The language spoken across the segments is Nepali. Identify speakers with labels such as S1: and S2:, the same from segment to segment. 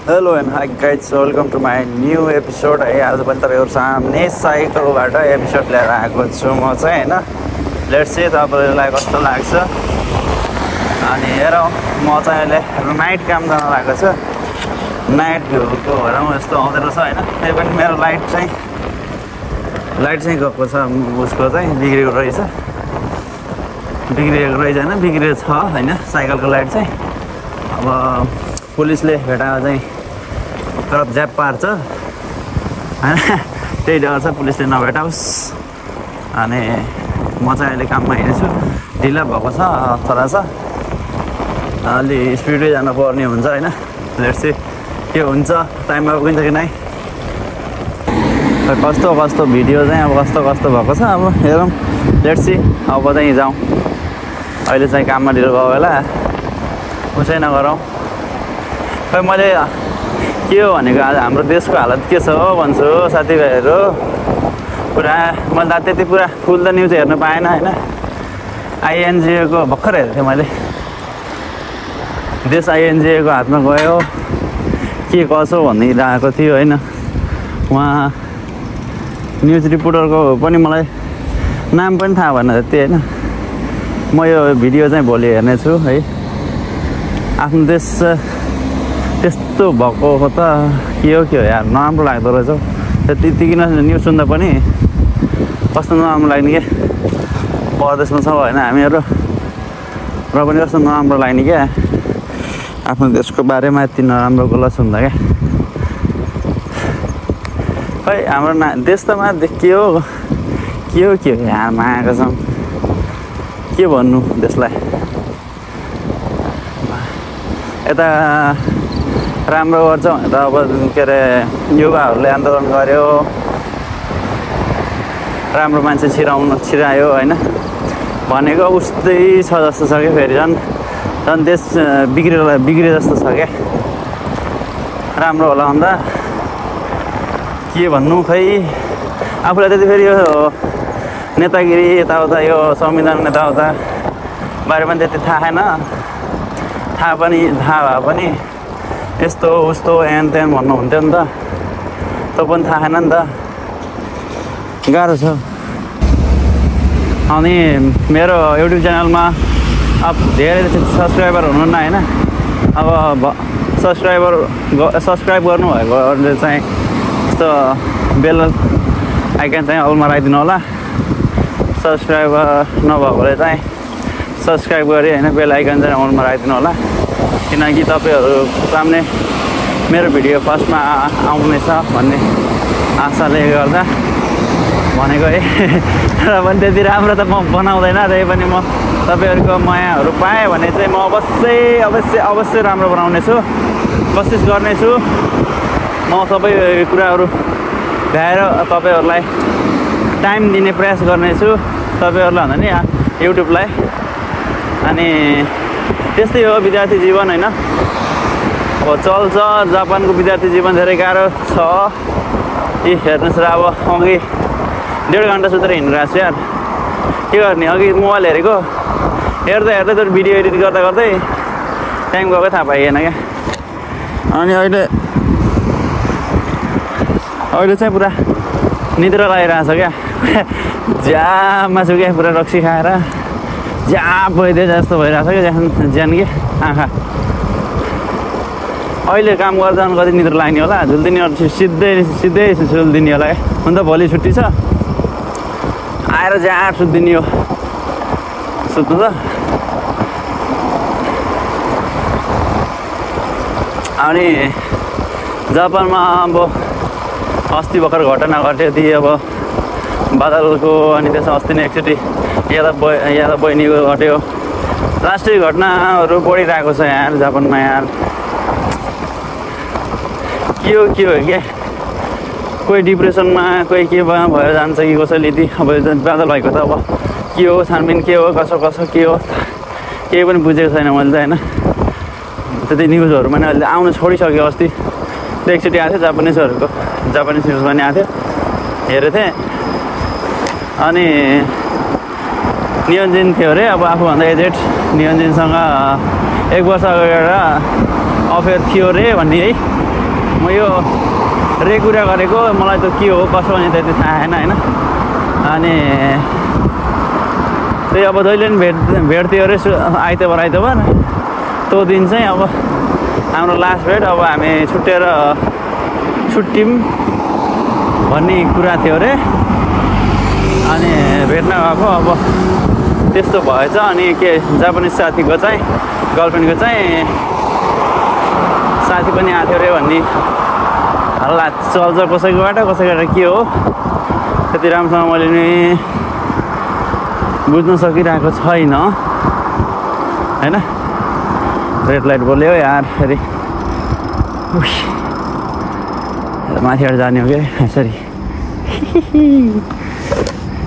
S1: Hello and hi guys, welcome to my new episode है। आज पनि तपाईँहरू सामने साइकलबाट एपिसोड लिएर आएको छु म चाहिँ होइन। लेट्स सी तपाईँहरूलाई कस्तो लाग्छ। अनि हेरौँ, म चाहिँ अहिले नाइट काम गर्न लागेको छु। नाइट भ्यूको हेरौँ यस्तो आउँदो रहेछ होइन। त्यही पनि मेरो लाइट चाहिँ गएको छ, उसको चाहिँ बिग्रेको रहेछ होइन, बिग्रेको छ होइन साइकलको लाइट चाहिँ। अब पुलिसले भेटाएर चाहिँ तर ज्याप पार्छ होइन, त्यही डर छ पुलिसले नभेटाओस्। अनि म चाहिँ अहिले काममा हिँड्छु, ढिला भएको छ थोडा छ, अलि स्पिडै जानुपर्ने हुन्छ होइन। लेट्स सी के हुन्छ, टाइममा पुगिन्छ कि नै। कस्तो भिडियो चाहिँ अब कस्तो भएको छ। अब हेरौँ, लेट्स सी। अब चाहिँ जाउँ, अहिले चाहिँ काममा ढिलो भयो बेला उसै नगरौँ। खै मैले के हो भनेको, आज हाम्रो देशको हालत के छ हो भन्छु साथीभाइहरू। पुरा मैले त्यति पुरा फुल त न्युज हेर्नु पाएन होइन। आइएनजिएको भर्खर हेरेको थिएँ मैले, देश आइएनजिएको हातमा गयो के कसो भनिरहेको थियो होइन। उहाँ न्युज रिपोर्टरको पनि मलाई नाम पनि थाहा भएन त्यति होइन। म यो भिडियो चाहिँ भोलि हेर्नेछु है। आफ्नो देश त्यस्तो भएको त के हो यार, नराम्रो लाग्दो रहेछ। त्यति न्युज सुन्दा पनि कस्तो नराम्रो लाग्ने क्या। परदेशमा छ होइन हामीहरू, र पनि कस्तो नराम्रो लाग्ने क्या आफ्नो देशको बारेमा यति नराम्रो गल्ला सुन्दा क्या। खै हाम्रो देश त के हो यहाँ मागेको छौँ, के भन्नु देशलाई। यता राम्रो गर्छ भने त अब के अरे युवाहरूले आन्दोलन गर्यो, राम्रो मान्छे छिरायो होइन भनेको उस्तै छ जस्तो छ क्या। फेरि झन् देश बिग्रे जस्तो छ क्या। राम्रो होला भन्दा के भन्नु, खै आफूलाई त्यति फेरि यो नेतागिरी यताउता, यो संविधान यताउता बारेमा त्यति थाहा छैन। थाहा भए पनि यस्तो उस्तो एन तेन भन्नुहुन्थ्यो नि त, त्यो पनि थाहा छैन नि त, गाह्रो छ। अनि मेरो युट्युब च्यानलमा अब धेरै सब्सक्राइबर हुनुहुन्न होइन। अब सब्सक्राइब गर्नुभएकोले चाहिँ यस्तो बेल आइकन चाहिँ अलमा राखिदिनु होला। सब्सक्राइबर नभएकोले चाहिँ सब्सक्राइब गरी होइन बेल आइकन चाहिँ अलमा राखिदिनु होला, किनकि तपाईँहरू सामने मेरो भिडियो फर्स्टमा आउनेछ भन्ने आशाले गर्दा भनेको है। र पनि त्यति राम्रो त म बनाउँदैन, त्यही पनि म तपाईँहरूको मायाहरू पाएँ भने चाहिँ म अवश्य राम्रो बनाउनेछु, कोसिस गर्नेछु। म सबै कुराहरू भ्याएर तपाईँहरूलाई टाइम दिने प्रयास गर्नेछु, तपाईँहरूलाई भन्दा नि युट्युबलाई। अनि त्यस्तै हो विद्यार्थी जीवन होइन। अब चल्छ, जापानको विद्यार्थी जीवन धेरै गाह्रो छ। हेर्नुहोस् र अब अघि 1.5 घन्टा सुतेर हिँडिरहेको छु यार, के गर्ने। अघि मोबाइल हेरेको, हेर्दै त्यो भिडियो एडिट गर्दै टाइम गएको थाहा पाइएन क्या। अनि अहिले चाहिँ पुरा निद्रा लागिरहेछ क्या। ज्याममा छु क्या, पुरा रक्सी खाएर ज्याप भइदियो जस्तो भइरहेछ क्या ज्यान कि आँखा। अहिले काम गर्दा कति निद्रा लाग्ने होला, झुल्दिने सिधै झुल्दिने होला क्या। हुन त भोलि छुट्टी छ, आएर ज्याप सुत्दिने हो, सुत्नु त। अनि जापानमा अब अस्ति भर्खर घटना घट्यो ती अब बादलको, अनि त्यसमा अस्ति नै एकचोटि यादव बहिनीको घट्यो। राष्ट्रिय घटनाहरू बढिरहेको छ यहाँ जापानमा यार। के हो क्या, कोही डिप्रेसनमा, कोही के भएर जान्छ कि कसैले। अब बादल भएको त अब के हो छानबिन, के हो कसो के हो केही पनि बुझेको छैन मैले त होइन। त्यति न्युजहरू पनि अहिले आउनु छोडिसक्यो। अस्ति त्यो एकचोटि आएको थियो जापानिज न्युज पनि आएको थियो, हेरेको थिएँ। अनि नियोजिन थियो अरे, अब आफूभन्दा एजेड नियोजिनसँग 1 वर्ष अगाडि एउटा अफेयर थियो अरे भन्ने है। म यो कुरा गरेको मलाई त के हो कसो भने त्यति थाहा छैन होइन अनि त्यही अब जहिले पनि भेट्थ्यो अरे आइतबार त्यो दिन चाहिँ अब हाम्रो लास्ट भेट अब हामी छुट्टियौँ भन्ने कुरा थियो अरे अनि भेट्न गएको अब त्यस्तो भएछ अनि के जापानिज साथीको चाहिँ गर्लफ्रेन्डको चाहिँ साथी पनि आएको थियो अरे भन्ने हल्ला चल्छ कसैकोबाट के हो त्यति राम्रोसँग मैले नि बुझ्न सकिरहेको छैन होइन रेड लाइट बोल्यो यार फेरि माथिबाट जाने हो कि यसरी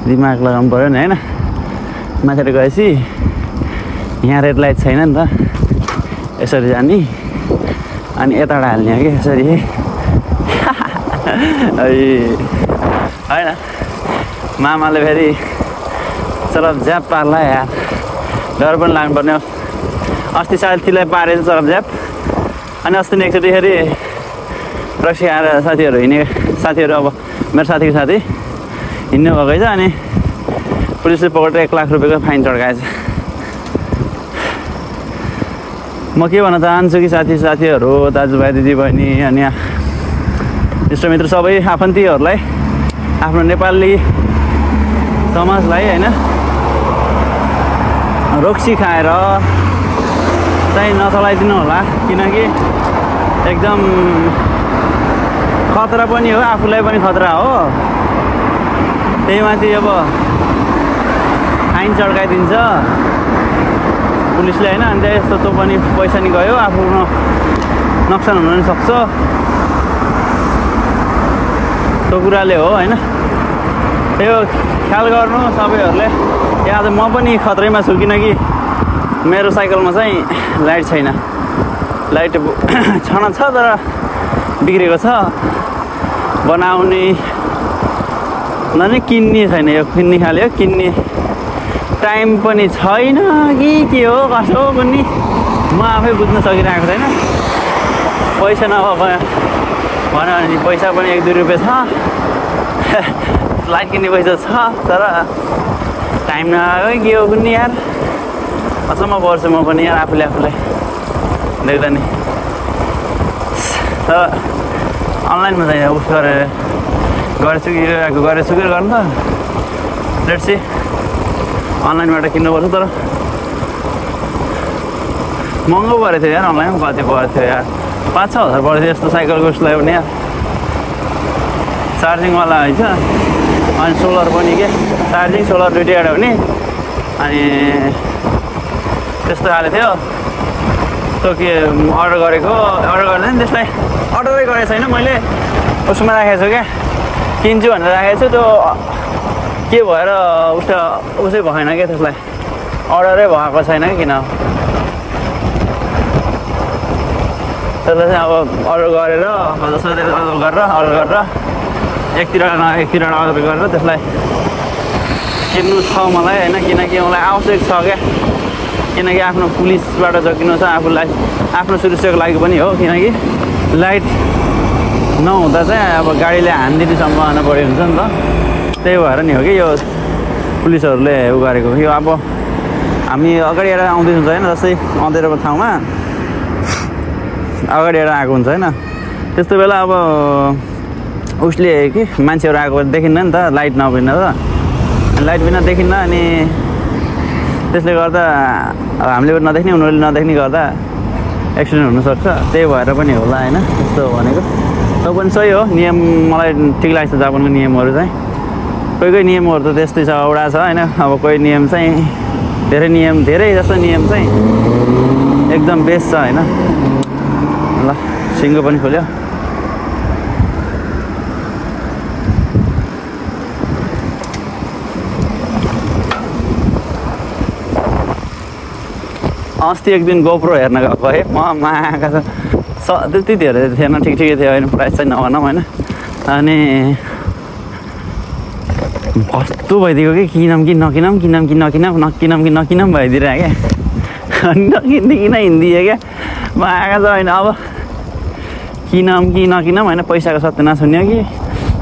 S1: दिमाग लगाउनु पऱ्यो नि होइन माथिबाट गएपछि यहाँ रेड लाइट छैन नि त यसरी जाने अनि यताबाट हाल्ने हो कि यसरी होइन मामाले फेरि चरप झ्याप पार्ला यार डर पनि लाग्नुपर्ने अस्ति साथीलाई पारेछ चरप झ्याप अनि अस्ति एकचोटि फेरि रक्सी आएर साथीहरू अब मेरो साथीको साथी हिँड्नु भएको छ अनि पुलिसले पक्रेर 1 लाख रुपियाँको फाइन चढकाएछ म के भन्न चाहन्छु कि साथीहरू दाजुभाइ दिदीबहिनी अनि इष्टमित्र सबै आफन्तीहरूलाई आफ्नो नेपाली समाजलाई होइन रक्सी खाएर चाहिँ नचलाइदिनु होला किनकि एकदम खतरा पनि हो आफूलाई पनि खतरा हो त्यही माथि अब फाइन चढकाइदिन्छ पुलिसले होइन अन्त यस्तो त्यो पनि पैसा नि गयो आफ्नो नोक्सान हुन पनि सक्छ त्यो कुराले हो होइन त्यो ख्याल गर्नु सबैहरूले यहाँ त म पनि खतरैमा छु किनकि मेरो साइकलमा चाहिँ लाइट छैन लाइट छन छ तर बिग्रेको छ बनाउने किन्ने छैन यो किन्ने खाले किन्ने टाइम पनि छैन कि के हो कसो पनि म आफै बुझ्न सकिरहेको छैन पैसा नभए भन्यो भने पैसा पनि 1-2 रुपियाँ छ लाइट किन्ने पैसा छ तर टाइम नआयो के हो पनि यार अचम्म पर्छु म पनि यार आफूलाई देख्दा नि तर अनलाइनमा चाहिँ उस गरेछु कि गर्नु त लेट्स सी अनलाइनबाट किन्नुपर्छ तर महँगो परेको थियो यार अनलाइनमा कति परेको थियो यार 5-6 हजार परेको थियो यस्तो साइकलको उसलाई पनि यार चार्जिङवाला रहेछ अनि सोलर पनि के चार्जिङ सोलर दुइटै हुने अनि त्यस्तो खाले थियो त्यो के अर्डर गर्दा नि त्यसलाई अर्डरै गरेको छैन मैले उसमा राखेको छु क्या किन्छु भनेर राखेको छु त्यो के भएर उसै भएन क्या त्यसलाई अर्डरै भएको छैन कि किन त्यसलाई चाहिँ अब अर्डर गरेर अर्डर एकतिरवटा अर्डर गरेर त्यसलाई किन्नु छ मलाई होइन किनकि मलाई आवश्यक छ क्या किनकि आफ्नो पुलिसबाट जोगिनु छ आफूलाई आफ्नो सुरक्षाको लागि पनि हो किनकि लाइट नहुँदा चाहिँ अब गाडीले हानिदिने सम्भावना बढी हुन्छ नि त त्यही भएर नि हो कि यो पुलिसहरूले उ गरेको यो अब हामी अगाडि एउटा आउँदै हुन्छ होइन जस्तै अँधेरोको ठाउँमा अगाडि एउटा आएको हुन्छ होइन त्यस्तो बेला अब उसले कि मान्छेहरू आएको देखिन्न नि त लाइट नबिना त लाइट बिना देखिन्न अनि त्यसले गर्दा हामीले नदेख्ने उनीहरूले नदेख्ने गर्दा एक्सिडेन्ट हुनसक्छ त्यही भएर पनि होला होइन त्यस्तो भनेको त्यो पनि सही हो नियम मलाई ठिक लाग्छ जापानको नियमहरू चाहिँ कोही नियमहरू त त्यस्तै छ एउटा छ होइन अब कोही नियम चाहिँ धेरै जस्तो नियम चाहिँ एकदम बेस्ट छ होइन ल सिङ्गो पनि खोल्यो अस्ति एक दिन गोप्रो हेर्न गएको है म आँखा त्यति धेरै थिएन ठिकै थियो होइन प्राइस चाहिँ नभनौँ होइन अनि कस्तो भइदिएको कि किनौँ कि नकिनौँ भइदिरहेको क्या नकिन्दिकन हिँडिदिएँ क्या म आँखा चाहिँ होइन अब किनौँ कि नकिनौँ होइन, पैसाको सत्य नसुन्यो कि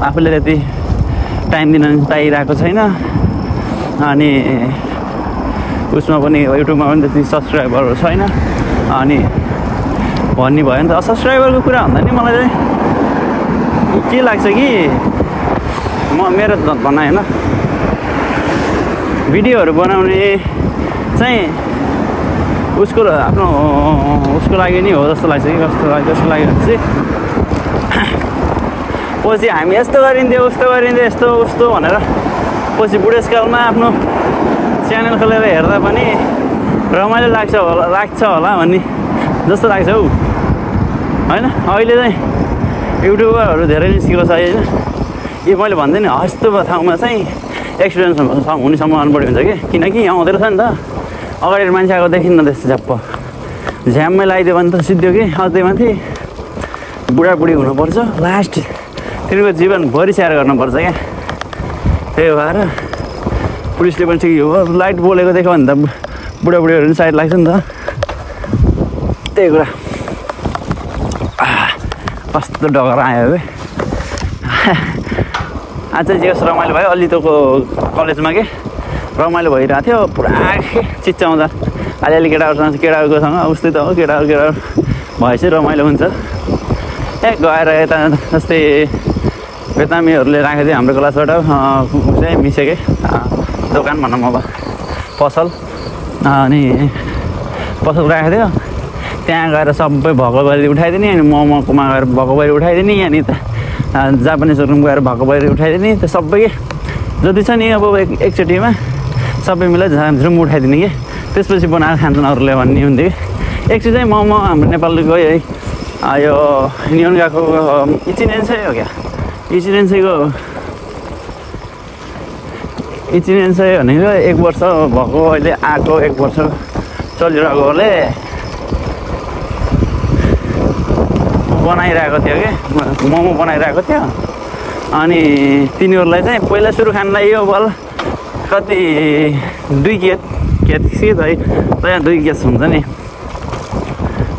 S1: आफूले त्यति टाइम दिन पाइरहेको छैन। अनि उसमा पनि युट्युबमा पनि त्यति सब्सक्राइबरहरू छैन। अनि भन्ने भयो नि त। सब्सक्राइबरको कुरा भन्दा नि मलाई चाहिँ के लाग्छ कि मेरो भनाइ होइन, भिडियोहरू बनाउने चाहिँ उसको लागि नि हो जस्तो लाग्छ कि कस्तो लाग्यो भने चाहिँ पछि हामी यस्तो गरिन्थ्यो उस्तो गरिन्थ्यो यस्तो उस्तो भनेर पछि बुढेसकालमा आफ्नो च्यानल खोलेर हेर्दा पनि रमाइलो लाग्छ होला भन्ने जस्तो लाग्छ हौ होइन। अहिले चाहिँ युट्युबरहरू धेरै निस्केको छ होइन। यो मैले भन्दै नि यस्तो ठाउँमा चाहिँ एक्सपिरियन्स हुने सम्भावना बढी हुन्छ कि, किनकि यहाँ आउँदो रहेछ नि त अगाडि मान्छे आएको देखिन्न त्यस्तो झ्याप्प झ्याममै लगाइदियो भने त सिद्धो कि अझै माथि बुढाबुढी हुनुपर्छ, लास्ट तिनीहरूको जीवनभरि स्याहार गर्नुपर्छ क्या। त्यही भएर पुलिसले पनि ठिक हो, लाइट बोलेको देख्यो भने त बुढाबुढीहरू पनि साइड लाग्छ नि त। त्यही कुरा कस्तो डगर आयो है। आज चाहिँ जे रमाइलो भयो अलितोको कलेजमा के रमाइलो भइरहेको थियो पुरा चिच्चाउँदा अलिअलि केटाहरूसँग उस्तै त हो, केटाहरू भएपछि रमाइलो हुन्छ। गएर यता जस्तै बेतामीहरूले राखेको थियो हाम्रो क्लासबाट चाहिँ मिसेकै दोकान भनौँ अब पसल, अनि पसल राखेको थियो। त्यहाँ गएर सबै भएको बरी उठाइदिने, अनि मोमोकोमा गएर भएको बरी उठाइदिने, अनि त जापानिज रुम गएर भएको बरी उठाइदिने। त्यो सबै जति छ नि अब एकचोटिमा सबै मिलाइ रुम उठाइदिने कि त्यसपछि बनाएर खान्छन् अरूले भन्ने हुन्थ्यो कि। एकचोटि चाहिँ मोमो हाम्रो नेपालको है यो नियन गएको इचिनेन्सै हो क्या, इचिनेन्सै भनेको 1 वर्ष भएको अहिले आएको 1 वर्ष चलिरहेकोले बनाइरहेको थियो कि मोमो बनाइरहेको थियो। अनि तिनीहरूलाई चाहिँ पहिला सुरु खानलाई यो बल कति 2 केस है, त्यहाँ 2 केस हुन्छ नि।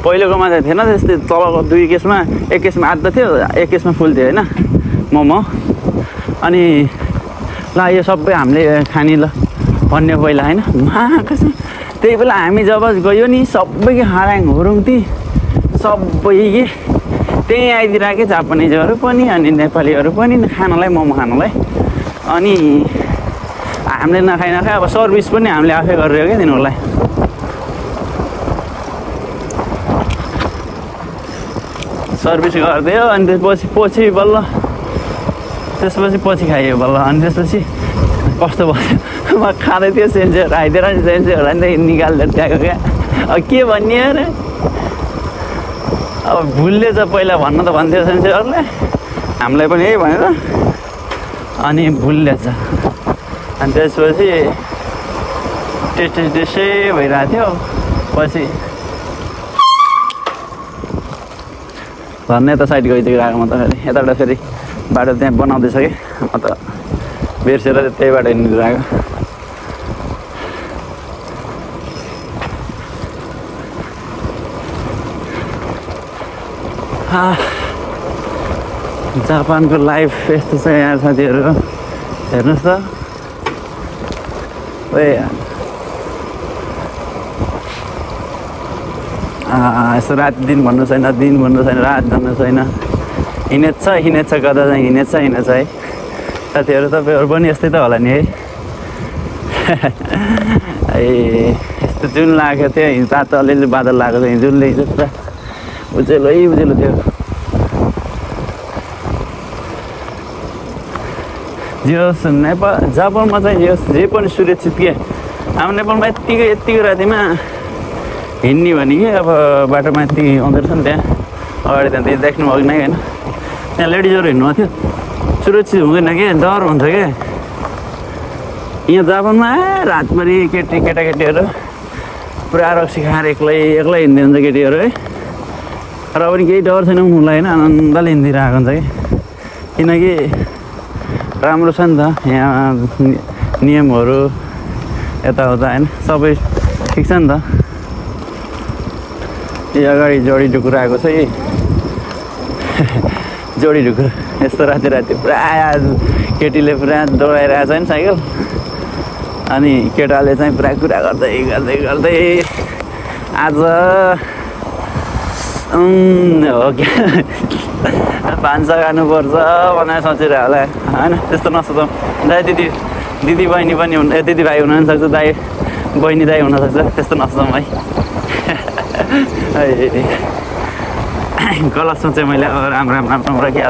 S1: पहिलेकोमा चाहिँ थिएन त्यस्तै, तलको 2 केसमा 1 केसमा आधा थियो 1 केसमा फुल थियो होइन मोमो। अनि ल यो सबै हामीले खाने ल भन्ने पहिला होइन कसम। त्यही बेला हामी जब गयो नि सबै हाराङ हुरुङती सबै के त्यहीँ आइदिरहेको के जापानिजहरू पनि अनि नेपालीहरू पनि खानलाई मोमो खानलाई। अनि हामीले नखाइ अब सर्भिस पनि हामीले आफै गरिरहेको क्या तिनीहरूलाई। सर्भिस गरिदियो अनि त्यसपछि बल्ल त्यसपछि खाइयो बल्ल। अनि त्यसपछि कस्तो भयो म खाँदै थियो सेन्सेहरू आइदिएर सेन्सेहरूलाई निकाल्दै त्यहाँको क्या। अब के भन्ने अरे अब भुल्लेछ, पहिला भन्न त भन्थ्यो सेन्सेहरूले हामीलाई पनि यही भनेर, अनि भुल्लेछ। अनि त्यसपछि टेस्टै भइरहेको थियो। पछि झन् यता साइड गइदिएको आएको म त फेरि यताबाट फेरि बाटो त्यहाँ बनाउँदैछ कि म त बिर्सेर त्यही बाटो हिँडिरहेको। जापानको लाइफ यस्तो छ यहाँ साथीहरू, हेर्नुहोस् त। यस्तो रात दिन भन्नु छैन, दिन भन्नु छैन, रात भन्नु छैन, हिँडेछ कता चाहिँ हिँडेछ है साथीहरू। तपाईँहरू पनि यस्तै त होला नि है। यस्तो जुन लागेको थियो हिजो त अलिअलि बादल लागेको थियो, जुनले हिजो पुरा उजेलो थियो। जे होस् जापानमा चाहिँ जे पनि सुरक्षित के हाम्रो नेपालमा यत्तिको रातिमा हिँड्ने भने कि अब बाटोमा यति आउँदो रहेछ नि त्यहाँ अगाडि त्यहाँ देख्नु भएको नै होइन। त्यहाँ लेडिजहरू हिँड्नु थियो सुरक्षित हुँदैन कि, डर हुन्छ क्या। यहाँ जापानमा रातभरि केटाकेटीहरू पुरा रक्सी खाएर एक्लै हिँड्दै हुन्छ केटीहरू है। र पनि केही डर छैन उनीहरूलाई होइन, आनन्दले हिँडिरहेको हुन्छ कि। किनकि राम्रो छ नि त यहाँ नियमहरू यताउता होइन, सबै ठिक छ नि त। यो अगाडि जडी डुकुर आएको छ यी जोडी ढुकुर यस्तो राति राति पुरा केटीले पुरा दौडाइरहेको छ नि साइकल अनि केटाले चाहिँ पुरा कुरा गर्दै गर्दै गर्दै आज हो क्या भान्सा खानुपर्छ भनेर सोचिरह होला होइन त्यस्तो नसोचौँ दाइ दिदी बहिनी पनि दिदी भाइ हुन पनि सक्छ दाइ बहिनी दाइ हुनसक्छ त्यस्तो नसोचौँ है गलत सोचेँ मैले अब राम्रो क्या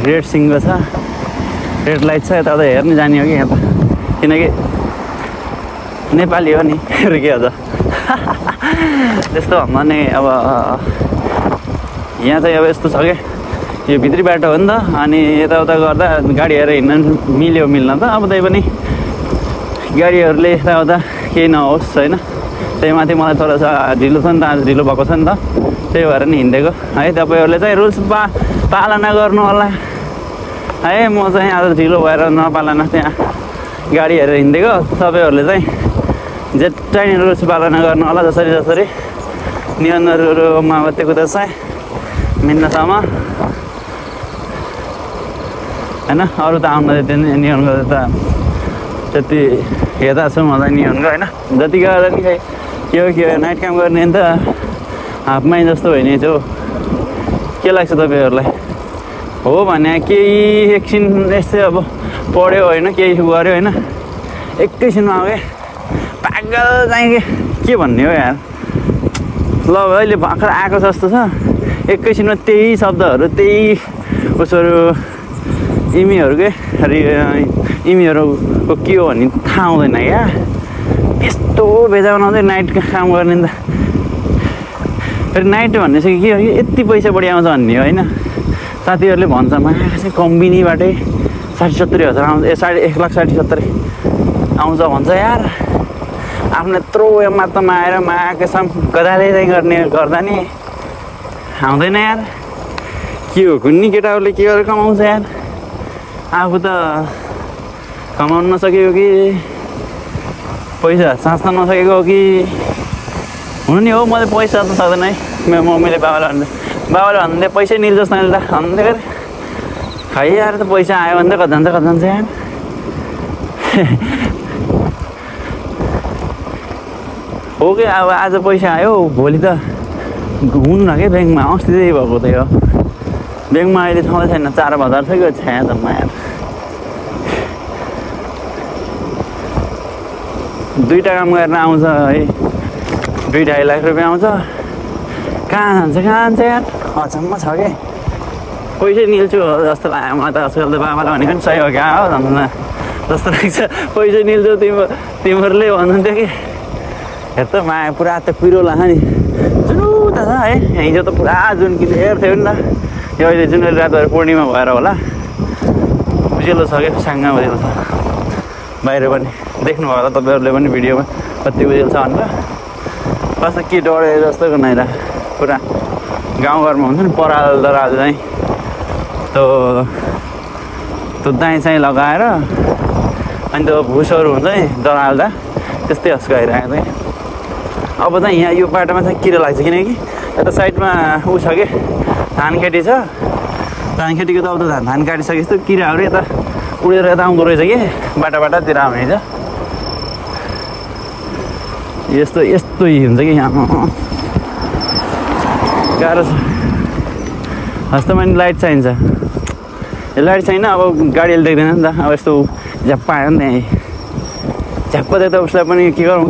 S1: रेड सिङ्गो छ रेड लाइट छ यता त हेर्नु जाने हो कि यहाँ त किनकि नेपाली हो नि के हो त त्यस्तो भन्दा नि अब यहाँ चाहिँ अब यस्तो छ क्या यो भित्री बाटो हो नि त अनि यताउता गर्दा गाडीहरू हिँड्न मिल्यो मिल्न त अब त्यही पनि गाडीहरूले यताउता केही नहोस् होइन त्यही माथि मलाई थोरै ढिलो छ नि त आज ढिलो भएको छ नि त त्यही भएर नि हिँडेको है तपाईँहरूले चाहिँ रुल्स पालना गर्नु होला है म चाहिँ आज ढिलो भएर नपालना त्यहाँ गाडीहरू हिँडेको तपाईँहरूले चाहिँ जेट्टाइ नि रुल्स पालना गर्नु होला जसरी नियमहरूमा बत्तेको त चाहिँ मिल्नसम्म होइन अरू त आउन त्यति नियमको त त्यति हेर्दा छु मलाई नियमको होइन जति गरेर नि खै के हो नाइट काम गर्ने नि त हाफ माइन जस्तो होइन त्यो के लाग्छ तपाईँहरूलाई हो भने केही एकछिन यस्तै अब पढ्यो होइन केही गऱ्यो होइन एकैछिनमा अब पागल चाहिँ के भन्ने हो यार ल अहिले भर्खर आएको जस्तो छ एकैछिनमा त्यही शब्दहरू त्यही उसहरू इमीहरूकै इमीहरूको के हो भन्ने थाहा हुँदैन क्या यस्तो भेजा बनाउँदै नाइट काम गर्ने नि त फेरि नाइट भन्ने चाहिँ के हो यति पैसा बढी आउँछ भन्ने होइन साथीहरूले भन्छ मा चाहिँ कम्बिनीबाटै 60-70 हजार आउँछ 1,60,70 आउँछ भन्छ यार आफ्नो यत्रो मात्रामा आएर माकेसम्म गदाले चाहिँ गर्ने गर्दा नि आउँदैन यार के हो कुन्नी केटाहरूले के गरेर कमाउँछ यार आफू त कमाउनु नसकेको कि पैसा साँच्न नसकेको हो कि हुनु नि हो मैले पैसा त सक्दैन है मैले बाबाले भन्दै पैसै निल जस्तो अहिले त भन्दै गरे खै यार त पैसा आयो भने त कति जान्छ यार हो कि अब आज पैसा आयो भोलि त हुनु न कि ब्याङ्कमा अस्ति त्यही भएको त्यही हो ब्याङ्कमा अहिले छँदै छैन 4,000 छ कि छ्या जम्मा यार दुईवटा काम गरेर आउँछ है 2-2.5 लाख रुपियाँ आउँछ कहाँ जान्छ यार अचम्म छ कि पैसै निल्छु जस्तो लाग्यो मलाई त आजकल त बाबालाई भनेको पनि सही हो क्या हो भन्नु जस्तो लाग्छ पैसै निल्छु तिमीहरूले भन्नुहुन्थ्यो कि हेर त माया पुरा त पिरो लाग्छ नि जुनु त छ है हिजो त पुरा जुन क्लियर थियो नि त यो अहिले जुन रातभरि पूर्णिमा भएर होला उज्यालो छ क्या साङ्गा उज्यालो छ बाहिर पनि देख्नुभयो होला तपाईँहरूले पनि भिडियोमा कति उज्यालो छ भनेर कस्तो के डढे जस्तो नआइरा पुरा गाउँघरमा हुन्छ नि पराल दराल चाहिँ त्यो दाइँ चाहिँ लगाएर अनि त्यो भुसहरू हुन्छ नि दराल्दा त्यस्तै हस्को आइरहेको चाहिँ अब चाहिँ यहाँ यो बाटोमा चाहिँ किरा लाग्छ किनकि यता साइडमा ऊ छ कि धान खेती छ धान खेतीको त अब त धान काटिसकेपछि त किराहरू यता उडेर यता आउँदो रहेछ कि बाटातिर आउने छ यस्तो हुन्छ कि यहाँ गाह्रो छ हस्तमा नि लाइट चाहिन्छ यो लाइट छैन अब गाडीले देख्दैन नि त अब यस्तो झ्याप्पा आयो नि त्यहाँ झ्याप्पा देख्दा उसलाई पनि के गरौँ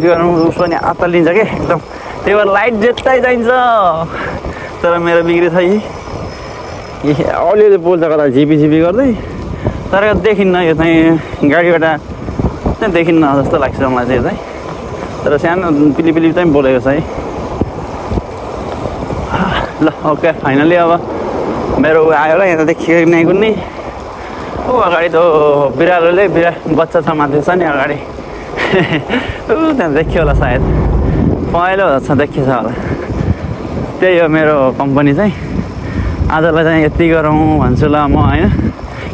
S1: उसलाई नि अत्तालिन्छ कि एकदम त्यही भएर लाइट जेत्तै चाहिन्छ तर मेरो बिग्री छ अलिअलि बोल्छ कता झिपी गर्दै तर देखिन्न यो चाहिँ गाडीबाट चाहिँ देखिन्न जस्तो लाग्छ मलाई चाहिँ यो चाहिँ तर सानो पिली चाहिँ बोलेको छ है ल ओके फाइनली अब मेरो आयो होला यता देखियो नै कुन्नी ऊ अगाडि त बिरालोले बच्चा छ माथि छ नि अगाडि ऊ त्यहाँ देखियो होला सायद पहिलो छ देखिएछ होला त्यही हो मेरो कम्पनी चाहिँ आजलाई चाहिँ यति गरौँ भन्छु ल म होइन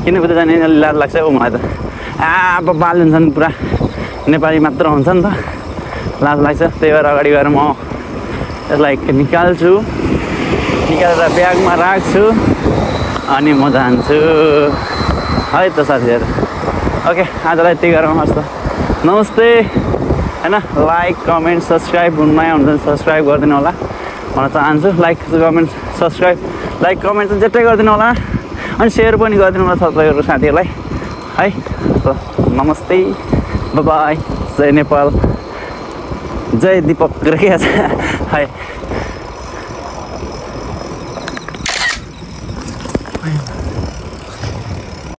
S1: किन उता जाने लाज लाग्छ ऊ मलाई त अब बाल हुन्छन् पुरा नेपाली मात्र हुन्छ नि त लाज लाग्छ त्यही भएर अगाडि गएर म यसलाई निकालेर ब्यागमा राख्छु अनि म जान्छु है त साथीहरू। ओके, आजलाई यति गरौँ हस् त। नमस्ते हैन। लाइक कमेन्ट सब्सक्राइब नयाँ हुन्छ भने सब्सक्राइब गरिदिनु होला भन्न चाहन्छु। Like comment subscribe like comment चाहिँ जेटै गरिदिनु होला अनि सेयर पनि गरिदिनु होला तपाईँहरू साथीहरूलाई है। नमस्ते, बाई, जय नेपाल, जय दीपक रेखा है।